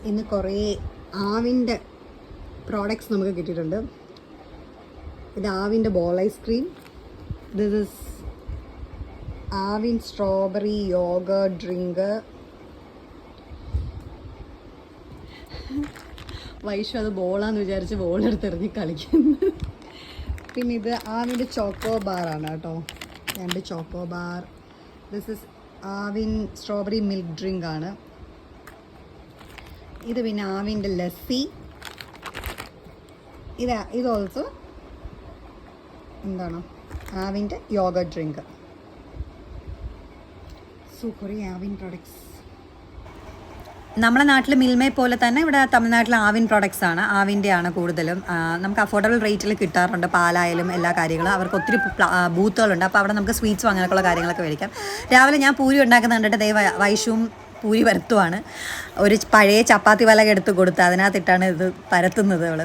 ഇന്ന് കുറേ ആവിൻ്റെ പ്രോഡക്ട്സ് നമുക്ക് കിട്ടിയിട്ടുണ്ട്. ഇത് ആവിൻ്റെ ball ice cream, this is Aavin strawberry yogurt drink. Vaishu അത് ബോളാന്ന് വിചാരിച്ച് ബോളെടുത്തെറിഞ്ഞ് കളിക്കുന്നു. പിന്നെ ഇത് ആവിൻ്റെ ചോക്കോ ബാറാണ് കേട്ടോ, 2 choco bar. This is Aavin strawberry milk drink ആണ്. ഇത് പിന്നെ ആവിൻ്റെ ലസ്സി. ഇത് ഓൾസോ എന്താണ് ആവിൻ്റെ യോഗർട്ട് ഡ്രിങ്ക്. കുറേ ആവിൻ പ്രോഡക്ട്സ്. നമ്മുടെ നാട്ടിൽ മിൽമയെ പോലെ തന്നെ ഇവിടെ തമിഴ്നാട്ടിൽ ആവിൻ പ്രോഡക്ട്സ് ആണ്, ആവിൻ്റെ ആണ് കൂടുതലും. നമുക്ക് അഫോർഡബിൾ റേറ്റിൽ കിട്ടാറുണ്ട്, പാലായാലും എല്ലാ കാര്യങ്ങളും. അവർക്ക് ഒത്തിരി ബൂത്തുകളുണ്ട്, അപ്പോൾ അവിടെ നമുക്ക് സ്വീറ്റ്സും അങ്ങനെയൊക്കെയുള്ള കാര്യങ്ങളൊക്കെ മേടിക്കാം. രാവിലെ ഞാൻ പൂരി ഉണ്ടാക്കുന്നത് കണ്ടിട്ട് വൈഷുവും പൂരി പരത്തുവാണ്. ഒരു പഴയ ചപ്പാത്തി വലക എടുത്ത് കൊടുത്ത് അതിനകത്തിട്ടാണ് ഇത് പരത്തുന്നത് അവൾ.